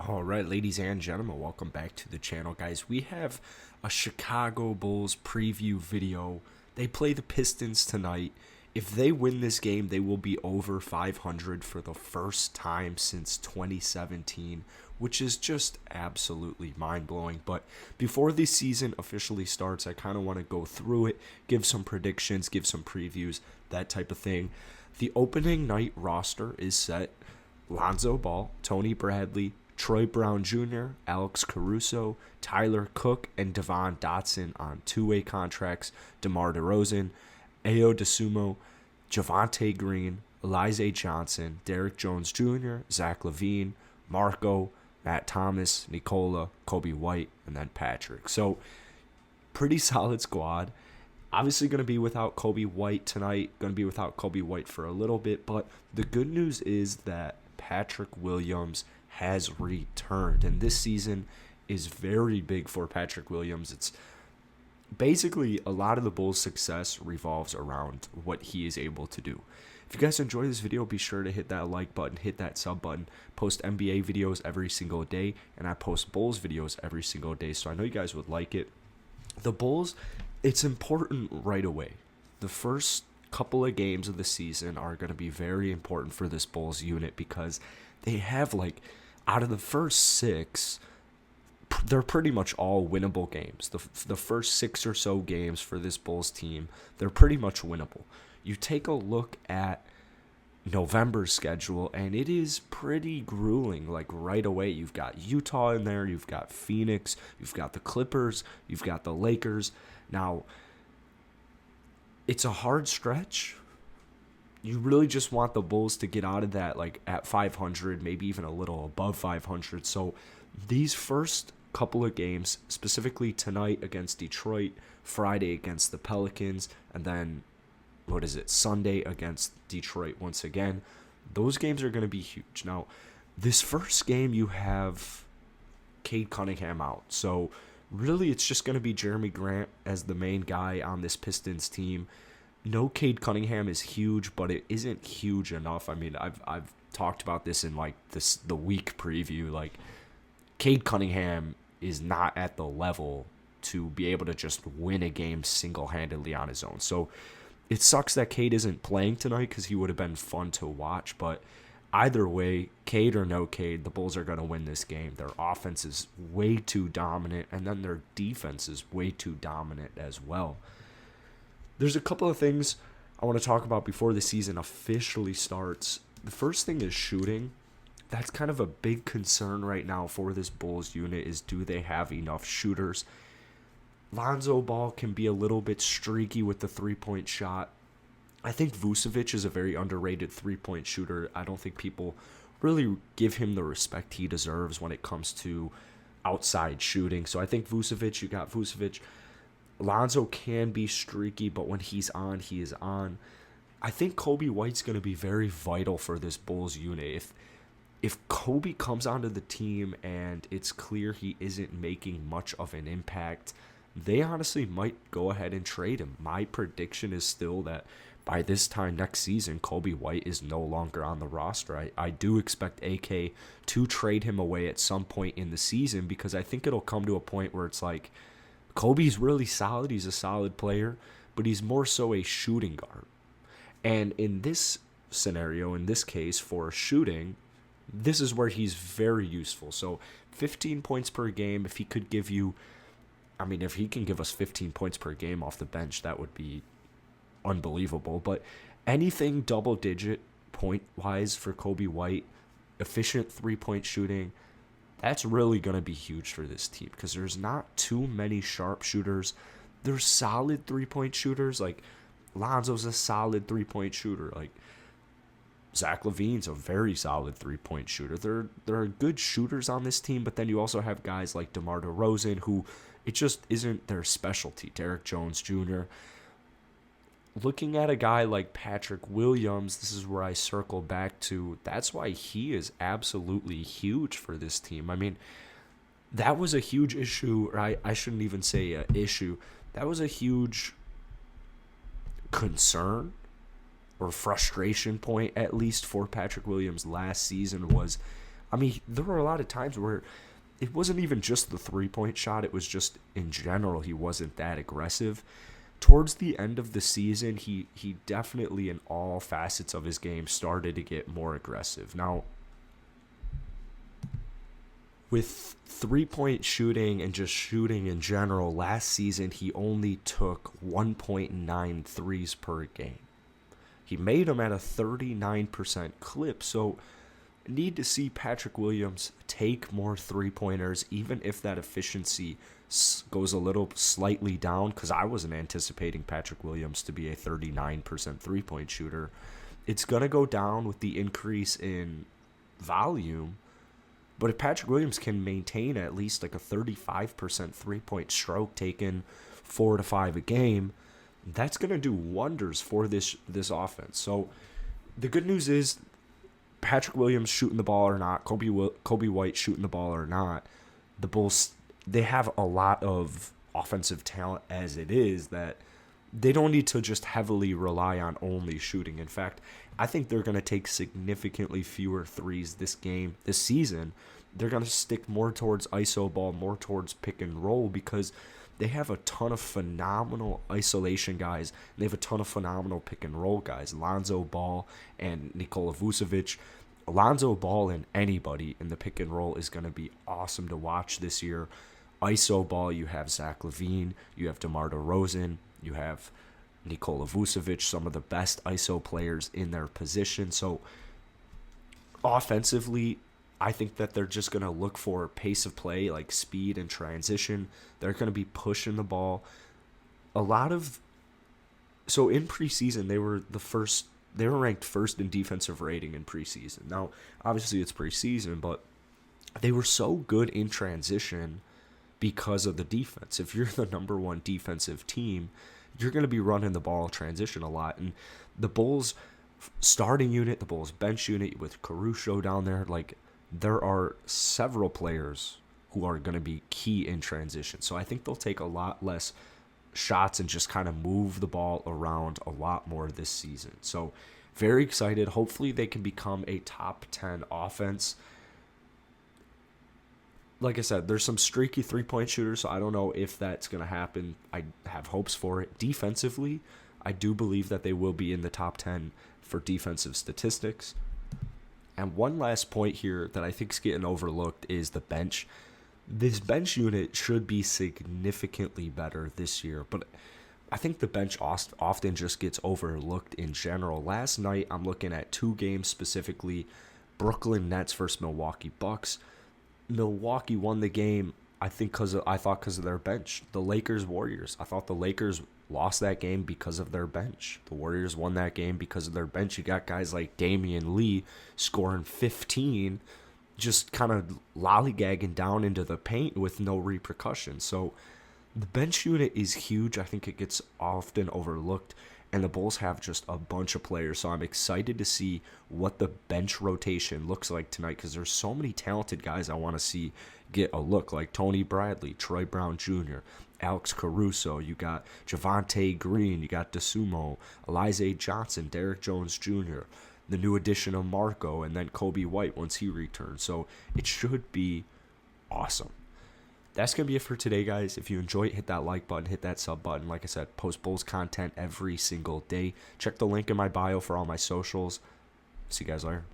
All right, ladies and gentlemen, welcome back to the channel, guys. We have a Chicago Bulls preview video. They play the Pistons tonight. If they win this game, they will be over 500 for the first time since 2017, which is just absolutely mind-blowing. But before the season officially starts, I kind of want to go through it, give some predictions, give some previews, that type of thing. The opening night roster is set. Lonzo Ball, Tony Bradley, Troy Brown Jr., Alex Caruso, Tyler Cook, and Devon Dotson on two-way contracts, DeMar DeRozan, Ayo Dosunmu, Javonte Green, Elijah Johnson, Derrick Jones Jr., Zach LaVine, Marco, Matt Thomas, Nicola, Kobe White, and then Patrick. So, pretty solid squad. Obviously going to be without Kobe White tonight, going to be without Kobe White for a little bit, but the good news is that Patrick Williams has returned, and this season is very big for Patrick Williams. It's basically a lot of the Bulls' success revolves around what he is able to do. If you guys enjoy this video, be sure to hit that like button, hit that sub button. Post NBA videos every single day, and I post Bulls videos every single day, so I know you guys would like it. The Bulls, it's important right away. The first couple of games of the season are going to be very important for this Bulls unit because they have, like, out of the first six, they're pretty much all winnable games. The first six or so games for this Bulls team, they're pretty much winnable. You take a look at November's schedule, and it is pretty grueling. Like, right away, you've got Utah in there, you've got Phoenix, you've got the Clippers, you've got the Lakers. Now, it's a hard stretch. You really just want the Bulls to get out of that, like, at 500, maybe even a little above 500. So these first couple of games, specifically tonight against Detroit, Friday against the Pelicans, and then, Sunday against Detroit once again, those games are going to be huge. Now, this first game, you have Cade Cunningham out. So really, it's just going to be Jeremy Grant as the main guy on this Pistons team. No, Cade Cunningham is huge, but it isn't huge enough. I mean, I've talked about this in, like, the week preview. Like, Cade Cunningham is not at the level to be able to just win a game single-handedly on his own. So it sucks that Cade isn't playing tonight because he would have been fun to watch. But either way, Cade or no Cade, the Bulls are going to win this game. Their offense is way too dominant, and then their defense is way too dominant as well. There's a couple of things I want to talk about before the season officially starts. The first thing is shooting. That's kind of a big concern right now for this Bulls unit, is do they have enough shooters? Lonzo Ball can be a little bit streaky with the three-point shot. I think Vucevic is a very underrated three-point shooter. I don't think people really give him the respect he deserves when it comes to outside shooting. So I think Vucevic, you got Vucevic. Lonzo can be streaky, but when he's on, he is on. I think Kobe White's going to be very vital for this Bulls unit. If Kobe comes onto the team and it's clear he isn't making much of an impact, they honestly might go ahead and trade him. My prediction is still that by this time next season, Kobe White is no longer on the roster. I do expect AK to trade him away at some point in the season, because I think it'll come to a point where it's like, Kobe's really solid. He's a solid player, but he's more so a shooting guard. And in this scenario, in this case, for shooting, this is where he's very useful. So 15 points per game, if he could give you, if he can give us 15 points per game off the bench, that would be unbelievable. But anything double-digit point-wise for Kobe White, efficient three-point shooting, that's really going to be huge for this team, because there's not too many sharp shooters. There's solid three-point shooters. Like, Lonzo's a solid three-point shooter. Like, Zach LaVine's a very solid three-point shooter. There are good shooters on this team, but then you also have guys like DeMar DeRozan, who it just isn't their specialty. Derrick Jones Jr. Looking at a guy like Patrick Williams, this is where I circle back to. That's why he is absolutely huge for this team. I mean, that was a huge issue. Or I shouldn't even say issue. That was a huge concern or frustration point, at least for Patrick Williams last season, was I mean, there were a lot of times where it wasn't even just the 3-point shot, it was just in general he wasn't that aggressive. Towards the end of the season, he definitely in all facets of his game started to get more aggressive. Now, with 3-point shooting and just shooting in general, last season he only took 1.9 threes per game. He made them at a 39% clip, so need to see Patrick Williams take more 3-pointers, even if that efficiency goes a little slightly down, because I wasn't anticipating Patrick Williams to be a 39% 3-point shooter. It's going to go down with the increase in volume, but if Patrick Williams can maintain at least like a 35% 3-point stroke taken 4 to 5 a game, that's going to do wonders for this offense. So the good news is Patrick Williams shooting the ball or not, Kobe White shooting the ball or not, the Bulls, they have a lot of offensive talent as it is that they don't need to just heavily rely on only shooting. In fact, I think they're going to take significantly fewer threes this season. They're going to stick more towards iso ball, more towards pick and roll, because they have a ton of phenomenal isolation guys. They have a ton of phenomenal pick and roll guys. Lonzo Ball and Nikola Vucevic. Lonzo Ball and anybody in the pick and roll is going to be awesome to watch this year. Iso ball, you have Zach LaVine, you have DeMar DeRozan, you have Nikola Vucevic, some of the best iso players in their position. So offensively, I think that they're just going to look for pace of play, like speed and transition. They're going to be pushing the ball. So in preseason, they were ranked first in defensive rating in preseason. Now, obviously it's preseason, but they were so good in transition because of the defense. If you're the number one defensive team, you're going to be running the ball transition a lot. And the Bulls starting unit, the Bulls bench unit with Caruso down there, like, there are several players who are going to be key in transition. So I think they'll take a lot less shots and just kind of move the ball around a lot more this season. So very excited. Hopefully they can become a top 10 offense. Like I said, there's some streaky 3-point shooters, so I don't know if that's going to happen. I have hopes for it. Defensively, I do believe that they will be in the top 10 for defensive statistics. And one last point here that I think is getting overlooked is the bench. This bench unit should be significantly better this year, but I think the bench often just gets overlooked in general. Last night, I'm looking at 2 games specifically, Brooklyn Nets versus Milwaukee Bucks. Milwaukee won the game, I think, because of their bench. The Lakers Warriors, I thought the Lakers lost that game because of their bench. The Warriors won that game because of their bench. You got guys like Damian Lee scoring 15, just kind of lollygagging down into the paint with no repercussions. So the bench unit is huge. I think it gets often overlooked, and the Bulls have just a bunch of players. So I'm excited to see what the bench rotation looks like tonight, because there's so many talented guys I want to see get a look, like Tony Bradley, Troy Brown Jr., Alex Caruso, you got Javonte Green, you got DeSumo, Elijah Johnson, Derek Jones Jr., the new addition of Marco, and then Kobe White once he returns. So it should be awesome. That's going to be it for today, guys. If you enjoy it, hit that like button, hit that sub button. Like I said, post Bulls content every single day. Check the link in my bio for all my socials. See you guys later.